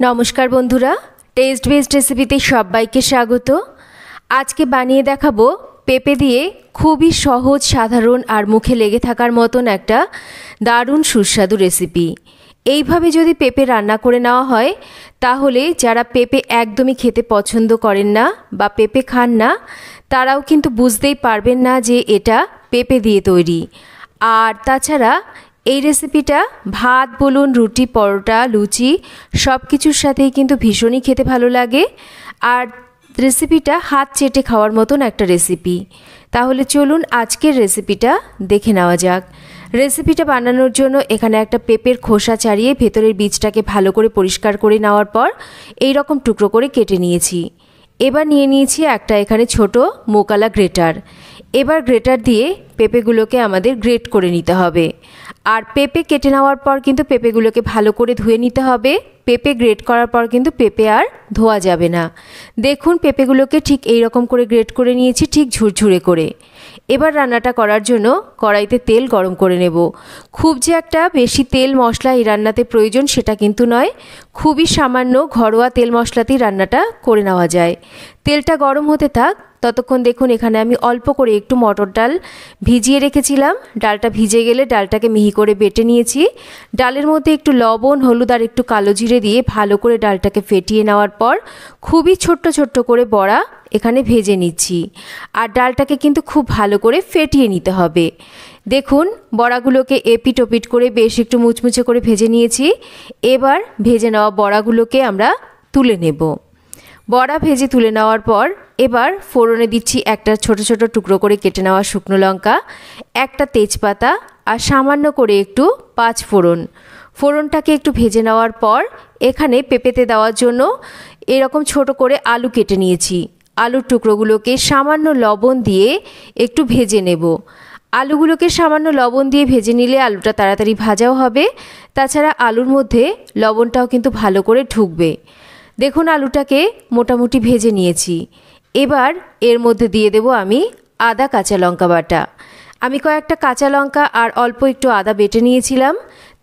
নমস্কার বন্ধুরা, test best রেসিপিতে সবাইকে স্বাগত। আজকে বানিয়ে দেখাবো পেঁপে দিয়ে খুবই সহজ, সাধারণ আর মুখে লেগে থাকার মতন একটা দারুণ সুস্বাদু রেসিপি। এইভাবে যদি পেঁপে রান্না করে নেওয়া হয় তাহলে যারা পেঁপে একদমই খেতে পছন্দ করেন না বা পেঁপে খান না, তারাও কিন্তু বুঝতেই পারবেন না যে এটা পেঁপে দিয়ে তৈরি। আর তাছাড়া এই রেসিপিটা ভাত বলুন, রুটি, পরোটা, লুচি সব কিছুর সাথেই কিন্তু ভীষণই খেতে ভালো লাগে। আর রেসিপিটা হাত চেটে খাওয়ার মতন একটা রেসিপি। তাহলে চলুন আজকের রেসিপিটা দেখে নেওয়া যাক। রেসিপিটা বানানোর জন্য এখানে একটা পেঁপের খোসা ছাড়িয়ে ভেতরের বীজটাকে ভালো করে পরিষ্কার করে নেওয়ার পর এই রকম টুকরো করে কেটে নিয়েছি। এবার নিয়ে নিয়েছি একটা এখানে ছোট মোকালা গ্রেটার। এবার গ্রেটার দিয়ে পেঁপেগুলোকে আমাদের গ্রেট করে নিতে হবে। আর পেঁপে কেটে নেওয়ার পর কিন্তু পেঁপেগুলোকে ভালো করে ধুয়ে নিতে হবে। পেঁপে গ্রেট করার পর কিন্তু পেঁপে আর ধোয়া যাবে না। দেখুন পেঁপেগুলোকে ঠিক এই রকম করে গ্রেট করে নিয়েছি, ঠিক ঝুরঝুরে করে। এবার রান্নাটা করার জন্য কড়াইতে তেল গরম করে নেব। খুব যে একটা বেশি তেল মশলা এই রান্নাতে প্রয়োজন সেটা কিন্তু নয়, খুবই সামান্য ঘরোয়া তেল মশলাতেই রান্নাটা করে নেওয়া যায়। তেলটা গরম হতে থাক, ততক্ষণ দেখুন এখানে আমি অল্প করে একটু মটর ডাল ভিজিয়ে রেখেছিলাম। ডালটা ভিজে গেলে ডালটাকে মিহি করে বেটে নিয়েছি। ডালের মধ্যে একটু লবণ, হলুদ আর একটু কালো জিরে দিয়ে ভালো করে ডালটাকে ফেটিয়ে নেওয়ার পর খুবই ছোট্ট ছোট্ট করে বড়া এখানে ভেজে নিচ্ছি। আর ডালটাকে কিন্তু খুব ভালো করে ফেটিয়ে নিতে হবে। দেখুন বড়াগুলোকে এপিট ওপিট করে বেশ একটু মুচমুচে করে ভেজে নিয়েছি। এবার ভেজে নেওয়া বড়াগুলোকে আমরা তুলে নেব। বড়া ভেজে তুলে নেওয়ার পর এবার ফোড়নে দিচ্ছি একটা ছোট ছোট টুকরো করে কেটে নেওয়া শুকনো লঙ্কা, একটা তেজপাতা আর সামান্য করে একটু পাঁচ ফোড়ন। ফোড়নটাকে একটু ভেজে নেওয়ার পর এখানে পেঁপেতে দেওয়ার জন্য এরকম ছোট করে আলু কেটে নিয়েছি। আলুর টুকরোগুলোকে সামান্য লবণ দিয়ে একটু ভেজে নেব। আলুগুলোকে সামান্য লবণ দিয়ে ভেজে নিলে আলুটা তাড়াতাড়ি ভাজাও হবে, তাছাড়া আলুর মধ্যে লবণটাও কিন্তু ভালো করে ঢুকবে। দেখুন আলুটাকে মোটামুটি ভেজে নিয়েছি। এবার এর মধ্যে দিয়ে দেব আমি আদা কাঁচা লঙ্কা বাটা। আমি কয়েকটা কাঁচা লঙ্কা আর অল্প একটু আদা বেটে নিয়েছিলাম।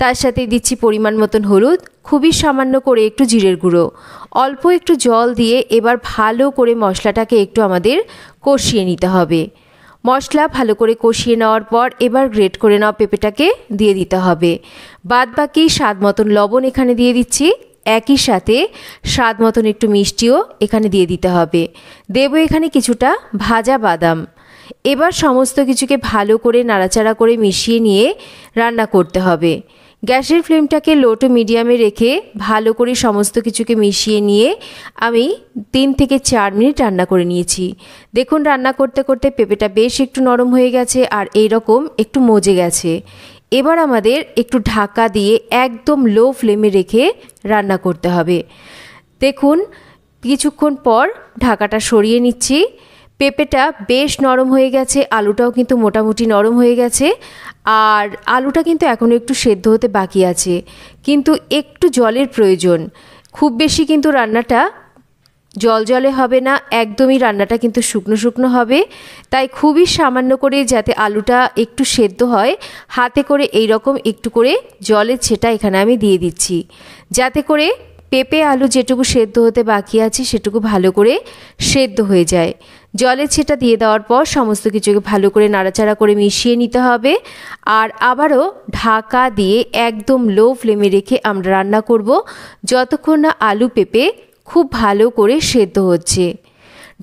তার সাথে দিচ্ছি পরিমাণ মতন হলুদ, খুবই সামান্য করে একটু জিরের গুঁড়ো, অল্প একটু জল দিয়ে এবার ভালো করে মশলাটাকে একটু আমাদের কষিয়ে নিতে হবে। মশলা ভালো করে কষিয়ে নেওয়ার পর এবার গ্রেট করে নেওয়া পেঁপেটাকে দিয়ে দিতে হবে। বাদ বাকি স্বাদ মতন লবণ এখানে দিয়ে দিচ্ছি। একই সাথে স্বাদ মতন একটু মিষ্টিও এখানে দিয়ে দিতে হবে। দেব এখানে কিছুটা ভাজা বাদাম। এবার সমস্ত কিছুকে ভালো করে নাড়াচাড়া করে মিশিয়ে নিয়ে রান্না করতে হবে। গ্যাসের ফ্লেমটাকে লো টু মিডিয়ামে রেখে ভালো করে সমস্ত কিছুকে মিশিয়ে নিয়ে আমি 3 থেকে 4 মিনিট রান্না করে নিয়েছি। দেখুন রান্না করতে করতে পেঁপেটা বেশ একটু নরম হয়ে গেছে আর এই রকম একটু মজে গেছে। এবার আমাদের একটু ঢাকা দিয়ে একদম লো ফ্লেমে রেখে রান্না করতে হবে। দেখুন কিছুক্ষণ পর ঢাকাটা সরিয়ে নিচ্ছি। পেঁপেটা বেশ নরম হয়ে গেছে, আলুটাও কিন্তু মোটামুটি নরম হয়ে গেছে। আর আলুটা কিন্তু এখনও একটু সেদ্ধ হতে বাকি আছে, কিন্তু একটু জলের প্রয়োজন। খুব বেশি কিন্তু রান্নাটা জল জলে হবে না, একদমই রান্নাটা কিন্তু শুকনো শুকনো হবে। তাই খুবই সামান্য করে যাতে আলুটা একটু সেদ্ধ হয়, হাতে করে এই রকম একটু করে জলের ছেটা এখানে আমি দিয়ে দিচ্ছি, যাতে করে পেঁপে আলু যেটুকু সেদ্ধ হতে বাকি আছে সেটুকু ভালো করে সেদ্ধ হয়ে যায়। জলের ছেটা দিয়ে দেওয়ার পর সমস্ত কিছুকে ভালো করে নাড়াচাড়া করে মিশিয়ে নিতে হবে। আর আবারও ঢাকা দিয়ে একদম লো ফ্লেমে রেখে আমরা রান্না করব যতক্ষণ না আলু পেঁপে খুব ভালো করে সেদ্ধ হচ্ছে।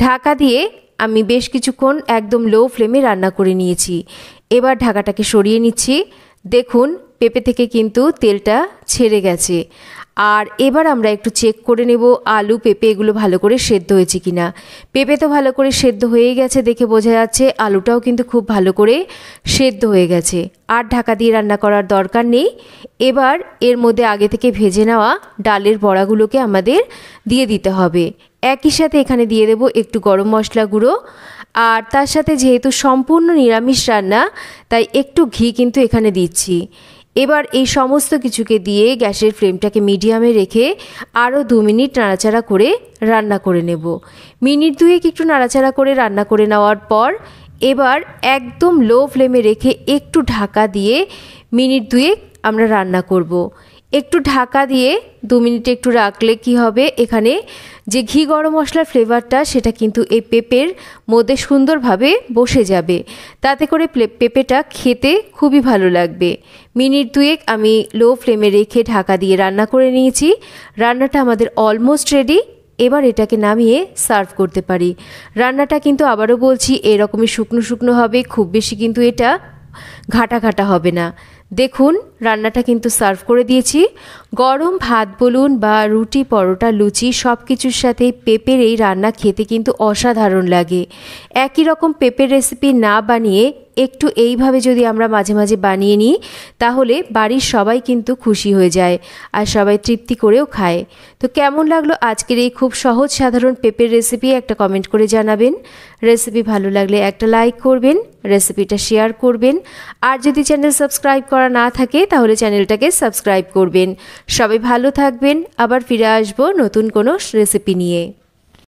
ঢাকা দিয়ে আমি বেশ কিছুক্ষণ একদম লো ফ্লেমে রান্না করে নিয়েছি। এবার ঢাকাটাকে সরিয়ে নিচ্ছি। দেখুন পেঁপে থেকে কিন্তু তেলটা ছেড়ে গেছে। আর এবার আমরা একটু চেক করে নেব আলু পেঁপে এগুলো ভালো করে সেদ্ধ হয়েছে কিনা। পেঁপে তো ভালো করে সেদ্ধ হয়ে গেছে দেখে বোঝা যাচ্ছে, আলুটাও কিন্তু খুব ভালো করে সেদ্ধ হয়ে গেছে। আর ঢাকা দিয়ে রান্না করার দরকার নেই। এবার এর মধ্যে আগে থেকে ভেজে নেওয়া ডালের বড়াগুলোকে আমাদের দিয়ে দিতে হবে। একই সাথে এখানে দিয়ে দেব একটু গরম মশলা গুঁড়ো। আর তার সাথে যেহেতু সম্পূর্ণ নিরামিষ রান্না তাই একটু ঘি কিন্তু এখানে দিচ্ছি। এবার এই সমস্ত কিছুকে দিয়ে গ্যাসের ফ্লেমটাকে মিডিয়ামে রেখে আরও 2 মিনিট নাড়াচাড়া করে রান্না করে নেব। মিনিট 2 একটু নাড়াচাড়া করে রান্না করে নেওয়ার পর এবার একদম লো ফ্লেমে রেখে একটু ঢাকা দিয়ে মিনিট 2 আমরা রান্না করব। একটু ঢাকা দিয়ে 2 মিনিট একটু রাখলে কি হবে, এখানে যে ঘি গরম মশলার ফ্লেভারটা সেটা কিন্তু এই পেঁপের মধ্যে সুন্দরভাবে বসে যাবে। তাতে করে পেঁপেটা খেতে খুবই ভালো লাগবে। মিনিট 2 আমি লো ফ্লেমে রেখে ঢাকা দিয়ে রান্না করে নিয়েছি। রান্নাটা আমাদের অলমোস্ট রেডি। এবার এটাকে নামিয়ে সার্ভ করতে পারি। রান্নাটা কিন্তু আবারও বলছি এরকমই শুকনো শুকনো হবে, খুব বেশি কিন্তু এটা ঘাটা ঘাটা হবে না। দেখুন রান্নাটা কিন্তু সার্ভ করে দিয়েছি। গরম ভাত বলুন বা রুটি পরোটা লুচি সব কিছুর সাথে পেঁপের এই রান্না খেতে কিন্তু অসাধারণ লাগে। একই রকম পেঁপের রেসিপি না বানিয়ে একটু এইভাবে যদি আমরা মাঝে মাঝে বানিয়ে নিই তাহলে বাড়ির সবাই কিন্তু খুশি হয়ে যায় আর সবাই তৃপ্তি করেও খায়। তো কেমন লাগলো আজকের এই খুব সহজ সাধারণ পেঁপের রেসিপি একটা কমেন্ট করে জানাবেন। রেসিপি ভালো লাগলে একটা লাইক করবেন, রেসিপিটা শেয়ার করবেন, আর যদি চ্যানেল সাবস্ক্রাইব করা না থাকে তাহলে চ্যানেলটাকে সাবস্ক্রাইব করবেন। সবাই ভালো থাকবেন, আবার ফিরে আসবো নতুন কোনো রেসিপি নিয়ে।